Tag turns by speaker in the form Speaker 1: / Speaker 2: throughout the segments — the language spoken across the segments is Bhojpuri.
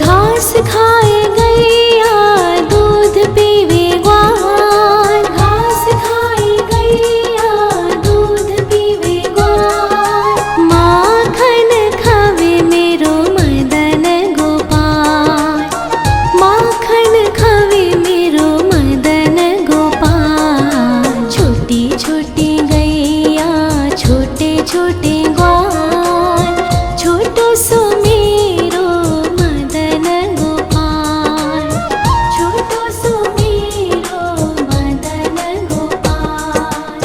Speaker 1: घास खाए गैया दूध पीवे ग्वाल, घास खाए गैया दूध पीवे ग्वाल। माखन खावे मेरो मदन गोपाल, माखन खावे मेरो मदन गोपाल। छोटी छोटी गैया छोटे छोटे ग्वाल, छोटो सो मेरो मदन गोपाल, छोटो सो मेरो मदन गोपाल।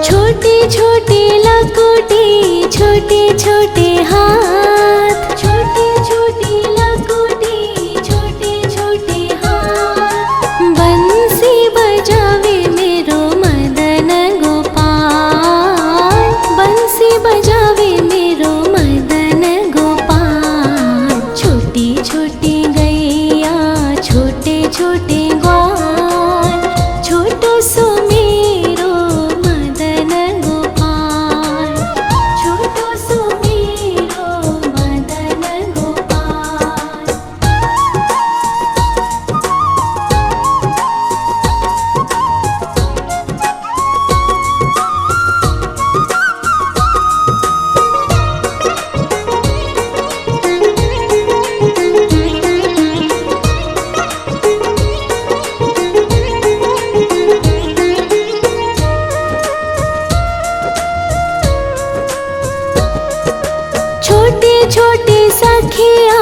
Speaker 1: छोटी छोटी लकोटी छोटे छोटे हाथ, छोटी छोटी लकोटी छोटे छोटे हाथ। बंसी बजावे मेरो मदन गोपाल, बंसी बजावे मेरो मदन गोपाल। छोटी छोटी गैया छोटे छोटे ग्वाल, छोटो सो मेरो मदन गोपाल, छोटो सो मेरो मदन गोपाल। छोटे छोटे सखिया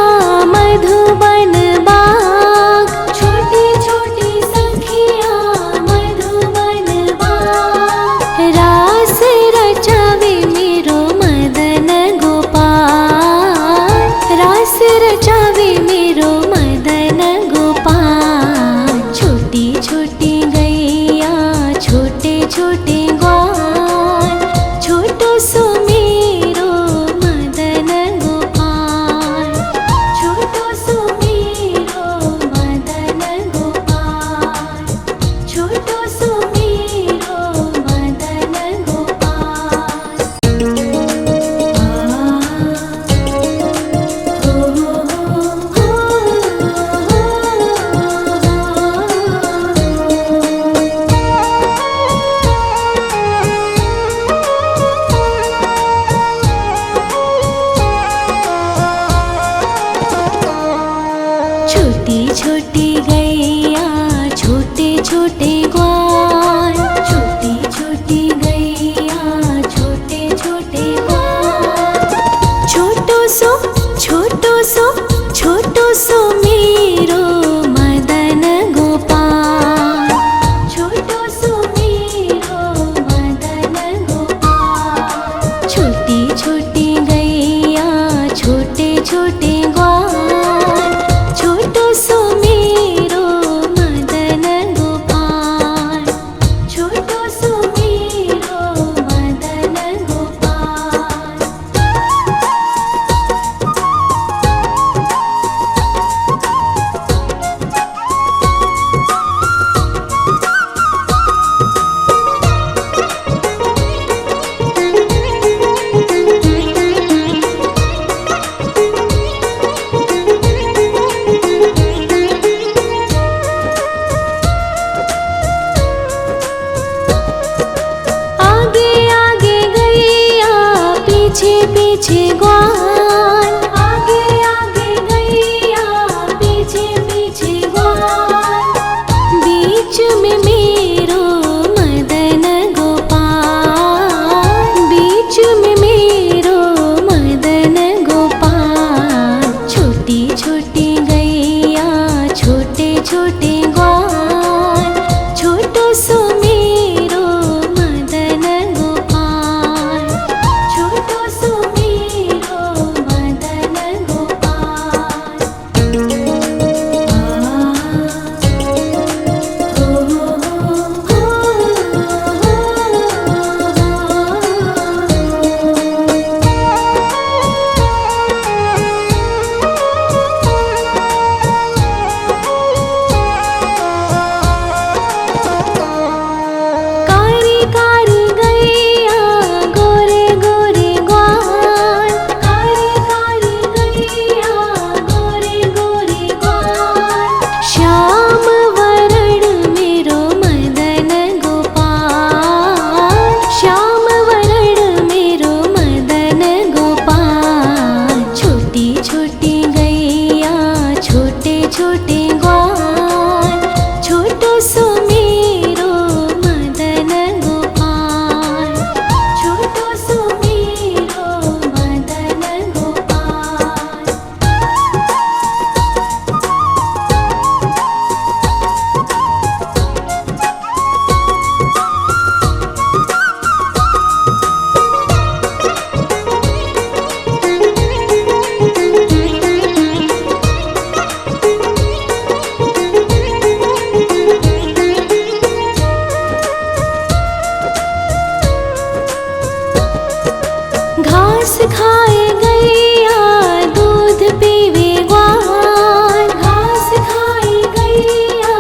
Speaker 1: मधुबन बाग, छोटे छोटे सखिया मधुबन बाग। रास रचावे मेरो मदन गोपाल, रास रचावे मेरो मदन गोपाल। छोटी छोटी गैया छोटे छोटे ग्वाल, छोटो सो मेरो मदन गोपाल, छोटो सो मेरो मदन गोपाल, छोटो सो मेरो मदन गोपाल। छोटी छोटी गैया छोटे छोटे ग्वाल, छोटी छोटी गैया छोटे छोटे ग्वाल। छोटो सो छोटो सो छोटो सो मेरो मदन गोपाल, छोटो सो मेरो मदन गोपाल। छोटी छोटी गैया छोटे छोटे ग्वाल, छोटो सो मेरो मदन गोपाल, छोटो सो मेरो मदन गोपाल। आगे आगे गैया पीछे पीछे ग्वाल, आगे आगे गैया पीछे पीछे ग्वाल। बीच में मेरो मदन गोपाल, बीच में मेरो मदन गोपाल। छोटी छोटी गैया छोटे छोटे ग्वाल, छोटो सो मेरो मदन गोपाल, छोटो सो मेरो घास खाए गैया दूध पीवे ग्वाल, घास खाए गैया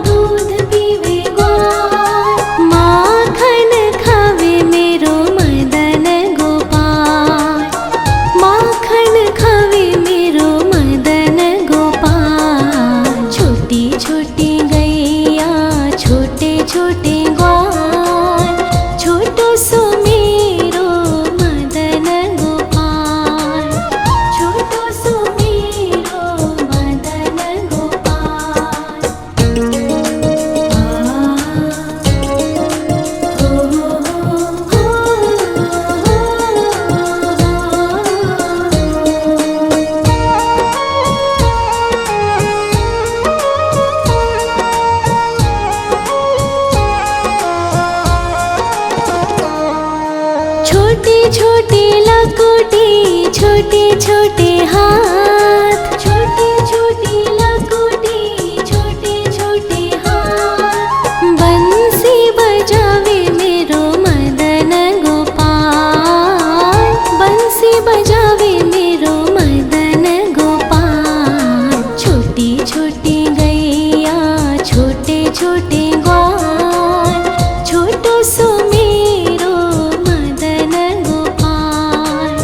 Speaker 1: दूध पीवे ग्वाल, माखन खावे मेरो मदन गोपाल, माखन खावे मेरो मदन गोपाल। छोटी छोटी गैया छोटे छोटे ग्वाल, छोटो सो मेरो मदन गोपाल, छोटो सो मेरो मदन गोपाल। छोटे छोटे लकोटी छोटे छोटे हाथ, छोटे छोटे लकोटी छोटे छोटे हाथ, बंसी बजावे मेरो मदन गोपाल, बंसी बजावे मेरो मदन गोपाल। छोटी छोटी गैया छोटे छोटे ग्वाल, छोटो सो मेरो मदन गोपाल,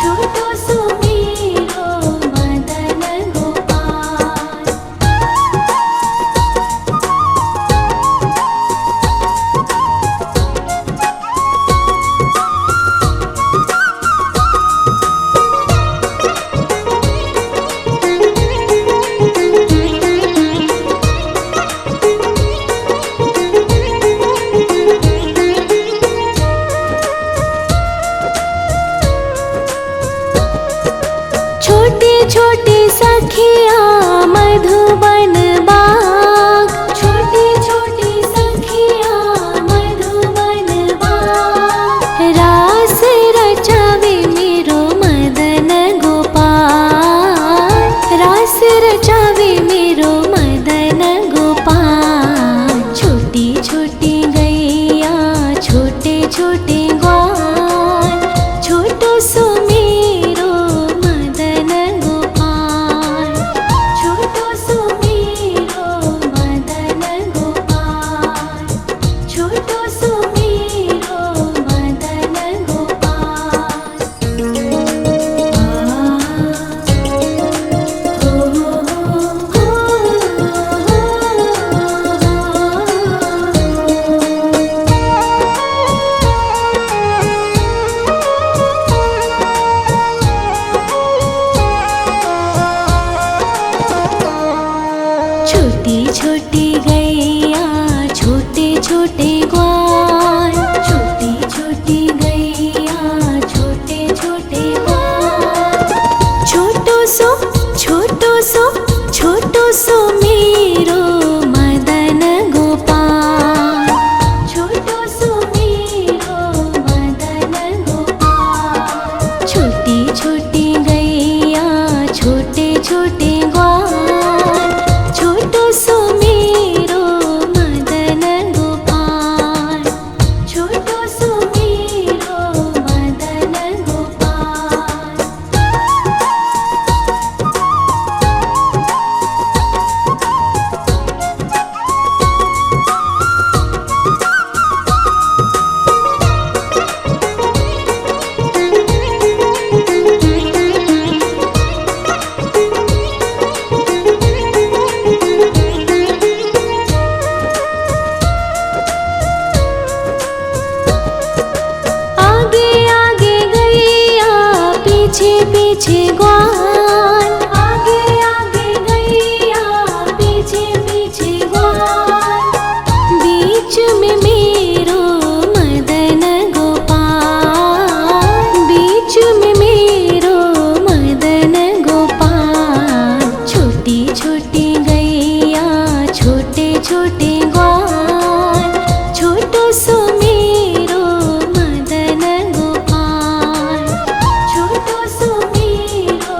Speaker 1: छोटो सो मेरो मदन गोपाल। छोटे छोटे सखिया मधुबन बाग, छोटे छोटे सखिया मधुबन बाग, रास रचावे मेरो मदन गोपाल, रास रचावे मेरो मदन गोपाल। छोटी छोटी गैया छोटे छोटे ग्वाल, छोटो सो मेरो मदन गोपाल, छोटो सो मेरो मदन गोपाल, छोटो सो मेरो मदन गोपाल। छोटी छोटी गैया छोटे छोटे ग्वाल, छोटी छोटी गैया छोटे छोटे ग्वाल, छोटो सो छोटो सो छोटो सो मेरो मदन गोपाल, छोटो सो मेरो मदन गोपाल। छोटी छोटी गैया छोटे छोटे ग्वाल, छोटो सो मेरो मदन गोपाल, छोटो सो मेरो मदन गोपाल। आगे आगे गैया पीछे पीछे ग्वाल, आगे आगे गैया पीछे पीछे ग्वाल, बीच में मेरो मदन गोपाल, बीच में मेरो मदन गोपाल। छोटी छोटी गैया छोटे छोटे ग्वाल, छोटो सो मेरो मदन गोपाल, छोटो सो मेरो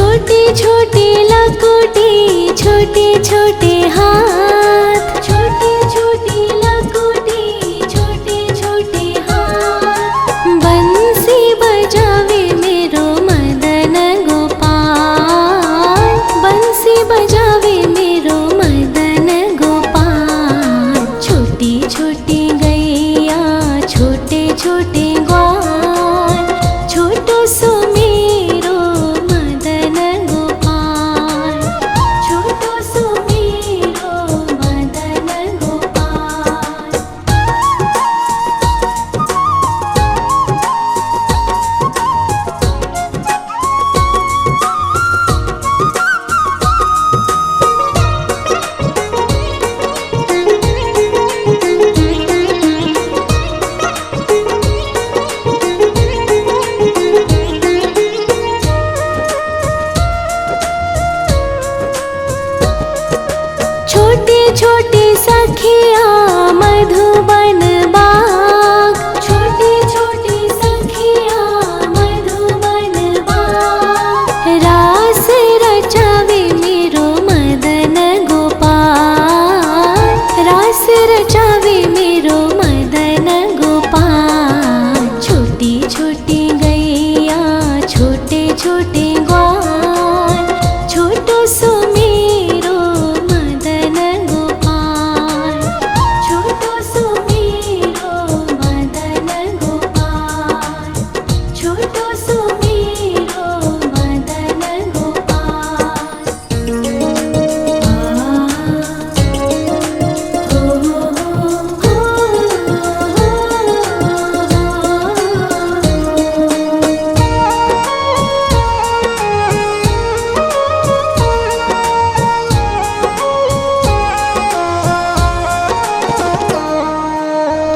Speaker 1: छोटे छोटे लकोटे छोटे छोटे हाथ, छोटे छोटे लकोटे छोटे छोटे हाथ। बंसी बजावे मेरो मदन गोपाल, बंसी बजावे मेरो मदन गोपाल। छोटी छोटी गैया छोटे छोटे ग्वाल, छोटो सो मेरो मदन गोपाल, छोटो सो मेरो मदन गोपाल। छोटे छोटे सखिया मधुबन बाग, छोटे छोटे सखिया मधुबन बाग। रास रचावे मेरो मदन गोपाल, रास रचावे मेरो मदन गोपाल। छोटी छोटी गैया छोटे छोटे ग्वाल, छोटो सो मेरो मदन गोपाल, छोटो सो मेरो मदन गोपाल, छोटो सो मेरो मदन गोपाल।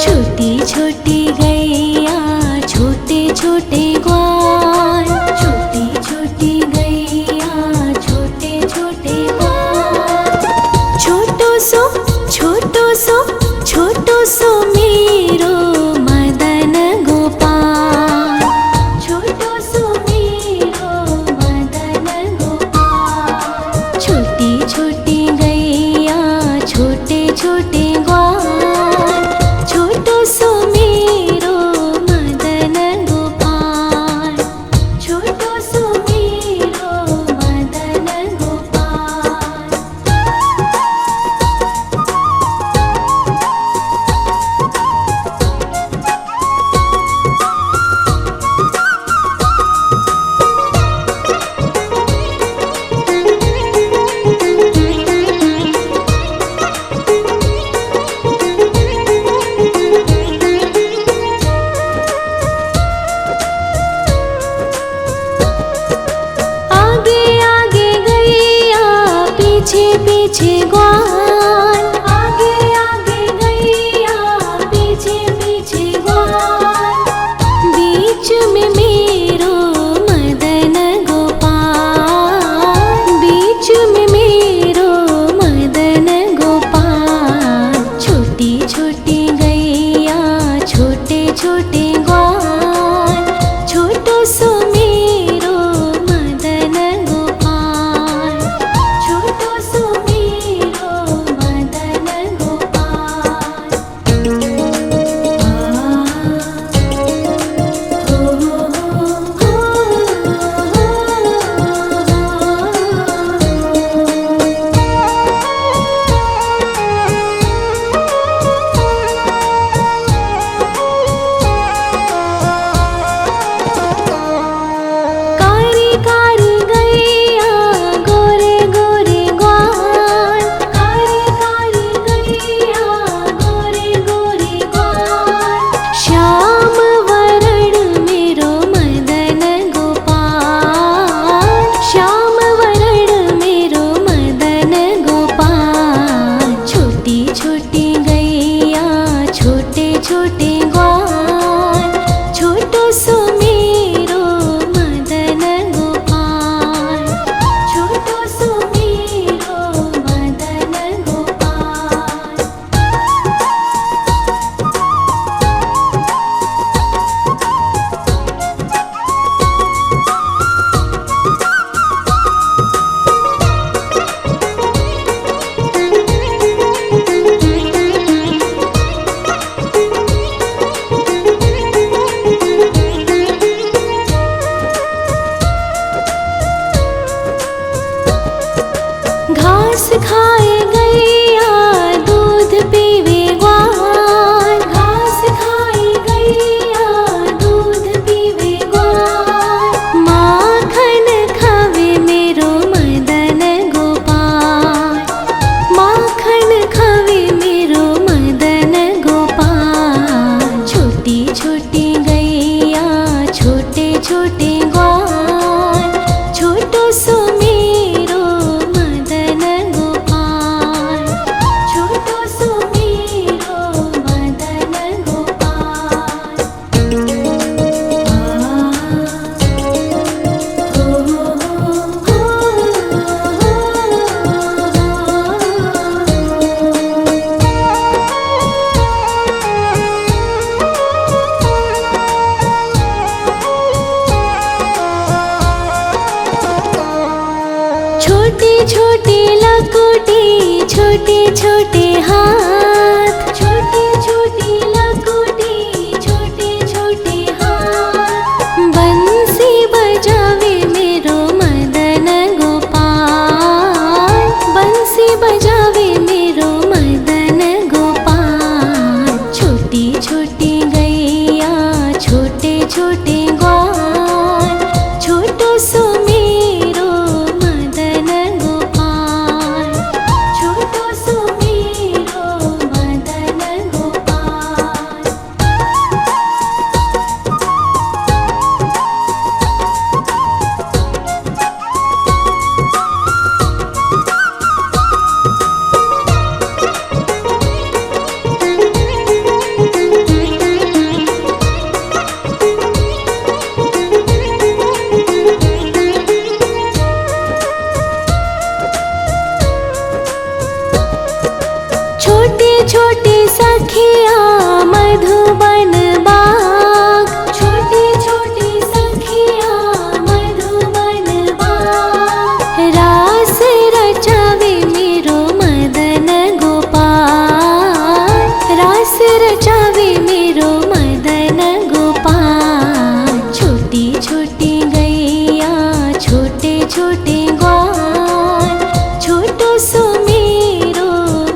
Speaker 1: छोटी छोटी गैया छोटे छोटे ग्वाल, छोटी छोटी गैया छोटे छोटे ग्वाल। छोटो सो छोटो सो छोटो सो मेरो मदन गोपाल, छोटो सो मेरो मदन गोपाल। छोटी छोटी गैया छोटे छोटे ग्वाल, छोटो सो मेरो मदन गोपाल, छोटो सो मेरो मदन गोपाल। आगे आगे गैया पीछे पीछे ग्वाल, आगे आगे गैया पीछे पीछे ग्वाल। बीच में मेरो मदन गोपाल, बीच में मेरो मदन गोपाल। छोटी छोटी गैया छोटे छोटे ग्वाल, छोटो सो मेरो मदन गोपाल, छोटो सो मेरो छोटी लकुटी छोटे छोटे हाथ, छोटी छोटी लकुटी छोटे छोटे हाथ। बंसी बजावे मेरो मदन गोपाल, बंसी बजावे मेरो मदन गोपाल। छोटी छोटी गैया छोटे छोटे ग्वाल, छोटो सो मेरो मदन गोपाल, छोटो सो मेरो मदन गोपाल। छोटी छोटी सखिया मधुबन बाग, छोटी छोटी सखिया मधुबन बाग। रास रचावे मेरो मदन गोपाल, रास रचावे मेरो मदन गोपाल। छोटी छोटी गैया छोटे छोटे ग्वाल, छोटो सो मेरो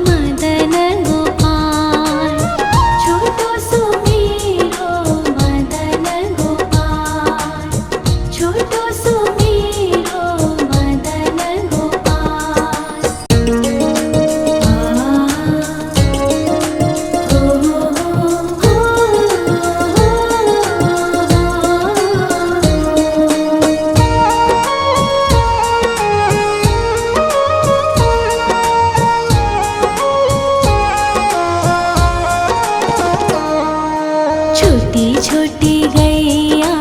Speaker 1: मदन गोपाल, छोटो सो मेरो मदन गोपाल, छोटो सो मेरो मदन गोपाल। छोटी छोटी गैया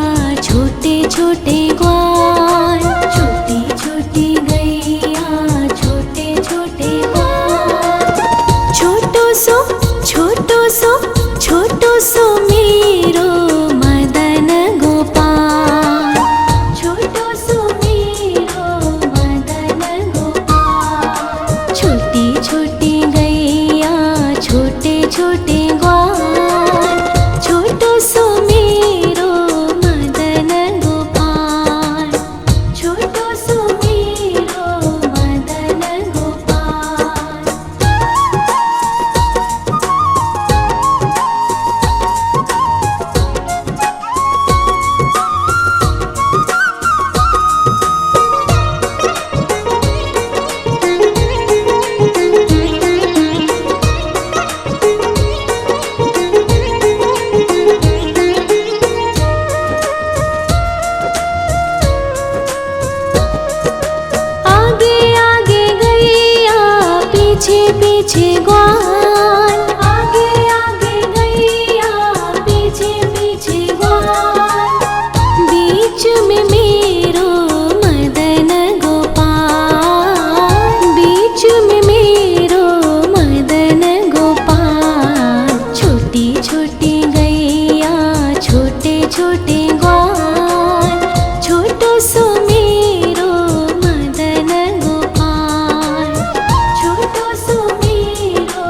Speaker 1: छोटे छोटे ग्वाल, छोटी छोटी गैया छोटे छोटे ग्वाल। छोटो सो छोटो सो छोटो सो मेरो मदन गोपाल, छोटो सो मेरो मदन गोपाल। छोटी छोटी गैया छोटे छोटे ग्वाल, छोटो सो मेरो मदन गोपाल, छोटो सो मेरो मदन गोपाल। आगे आगे गैया पीछे पीछे ग्वाल, आगे आगे गैया पीछे पीछे ग्वाल। बीच में मेरो मदन गोपाल, बीच में मेरो मदन गोपाल। छोटी छोटी गैया छोटे छोटे ग्वाल, छोटो सो मेरो मदन गोपाल, छोटो सो मेरो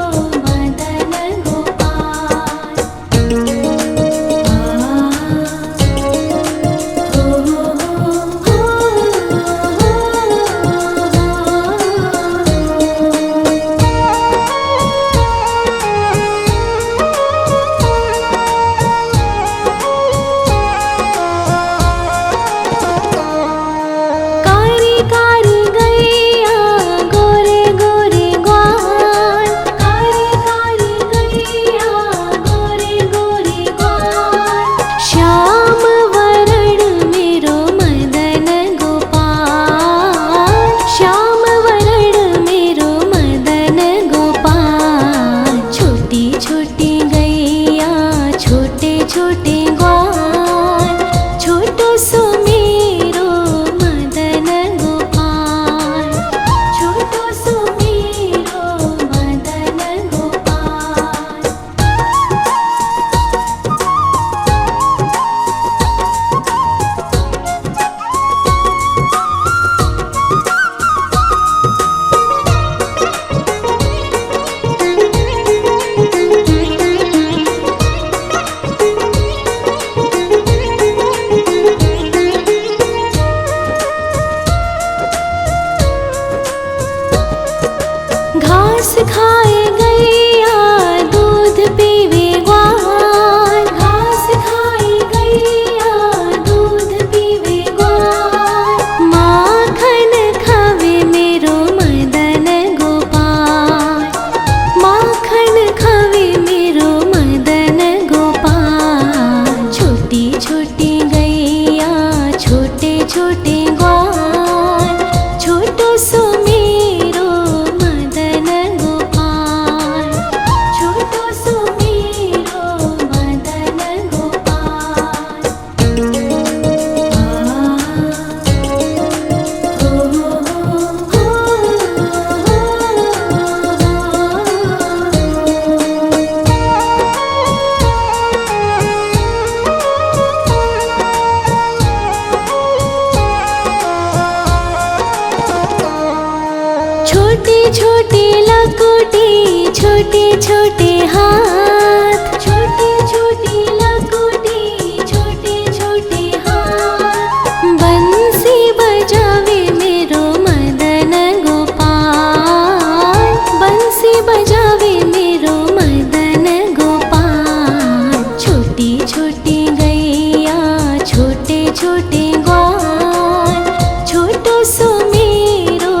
Speaker 1: खाए गैया दूध पीवे ग्वाल, घास खाए गैया दूध पीवे ग्वाल, माखन खावे मेरो मदन गोपाल, माखन खावे मेरो मदन गोपाल। छोटी छोटी गैया छोटे छोटे ग्वाल, छोटो सो मेरो मदन गोपाल, छोटो सो मेरो मदन गोपाल। छोटी छोटी लकुटी छोटे छोटे हाथ, छोटी छोटी लकुटी छोटे छोटे हाथ, बंसी बजावे मेरो मदन गोपाल, बंसी बजावे मेरो मदन गोपाल। छोटी छोटी गैया छोटे छोटे ग्वाल, छोटो सो मेरो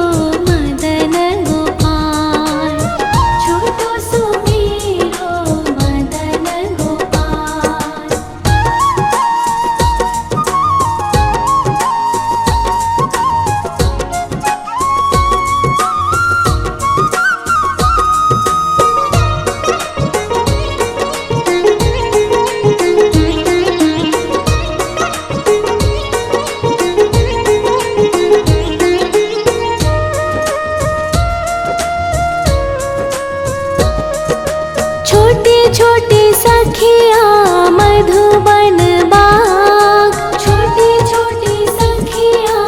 Speaker 1: मदन गोपाल, छोटो सो मेरो मदन गोपाल। छोटे छोटे सखिया मधुबन बाग, छोटे छोटे सखिया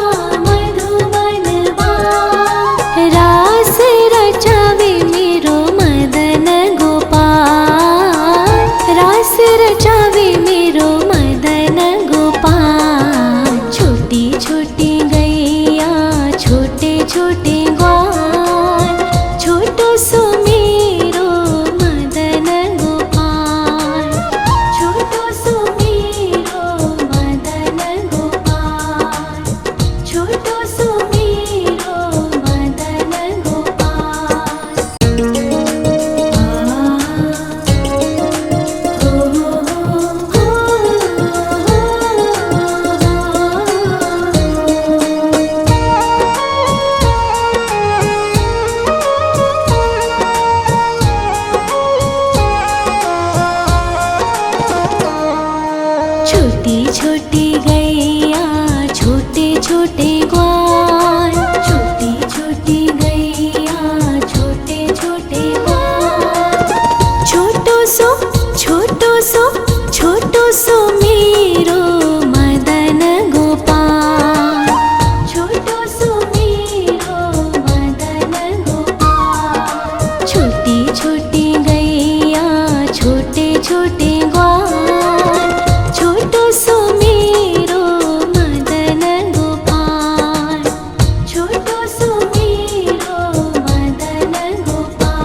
Speaker 1: मधुबन बाग, रास रचावे मेरो मदन गोपाल, रास रचावे मेरो मदन गोपाल। छोटी छोटी गैया छोटे छोटे ग्वाल, छोटो सो मेरो मदन गोपाल, छोटो सो मेरो मदन गोपाल, छोटो सो मेरो मदन गोपाल। छोटी छोटी गैया छोटे छोटे ग्वाल, छोटी छोटी गैया छोटे छोटे ग्वाल, छोटो सो छोटो सो मेरो मदन गोपाल, छोटो सो मेरो मदन गोपाल। छोटी छोटी गैया छोटे छोटे ग्वाल, छोटो सो मेरो मदन गोपाल, छोटो सो मेरो मदन गोपाल।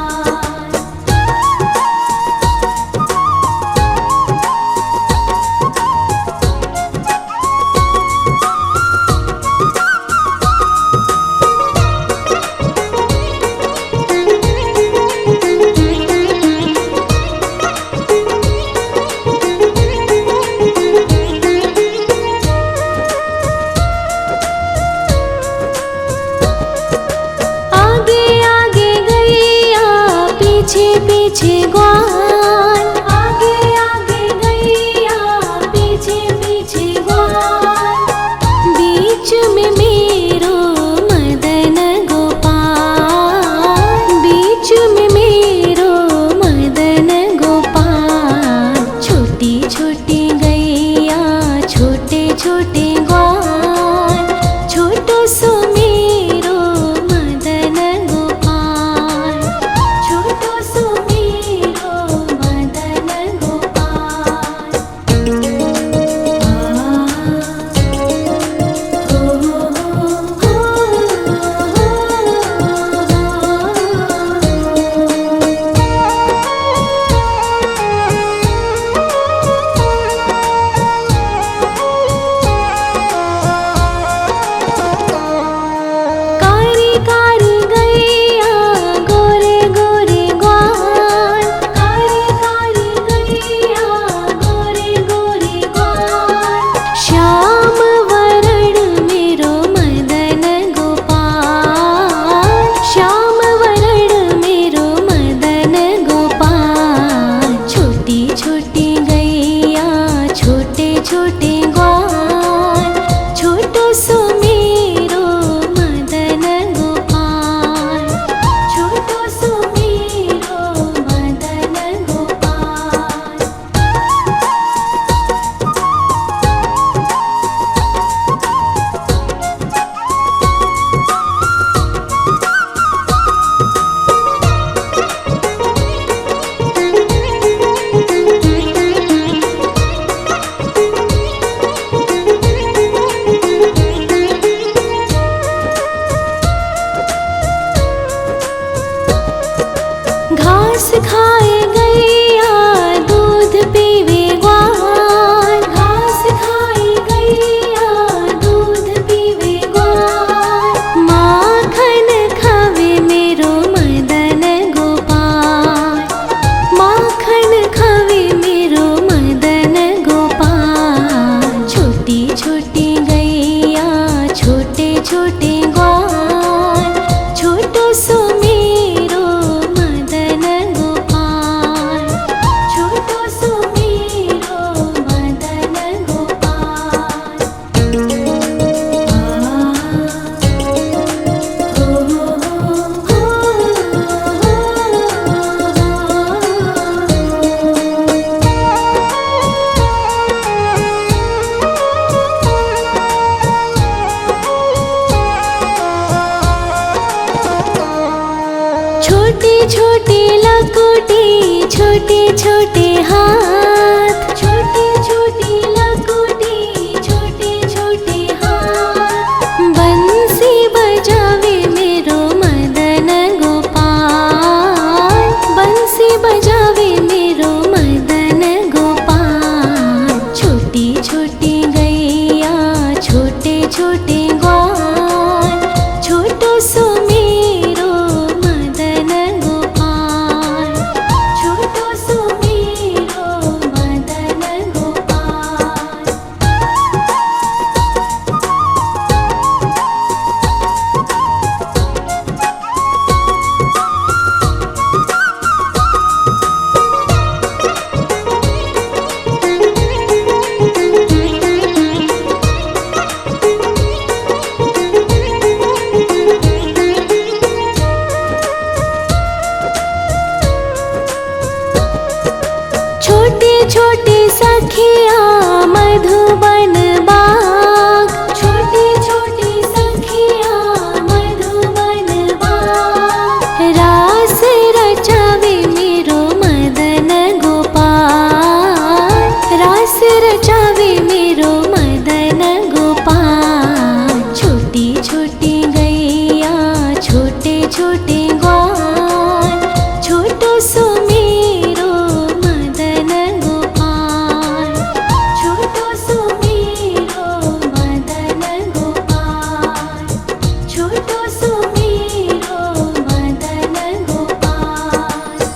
Speaker 1: आगे आगे गैया पीछे पीछे ग्वाल, आगे आगे गैया पीछे पीछे ग्वाल, बीच में मेरो मदन गोपाल, बीच में मेरो मदन गोपाल। छोटी छोटी गैया छोटे छोटे ग्वाल, छोटो सो मेरो मदन गोपाल, छोटो सो मेरो छोटी लकोटी, छोटे छोटे हाथ, छोटी छोटी लकोटी, छोटे छोटे हाथ। बंसी बजावे मेरो मदन गोपाल, बंसी बजावे मेरो मदन गोपाल। छोटी छोटी गैया, छोटे छोटे ग्वाल, छोटो सो मेरो मदन गोपाल, छोटो सो मेरो मदन गोपाल। छोटे छोटे सखिया मधुबन बाग, छोटे छोटे सखिया मधुबन बाग। रास रचावे मेरो मदन गोपाल, रास रचावे मेरो मदन गोपाल। छोटी छोटी गैया, छोटे छोटे ग्वाल,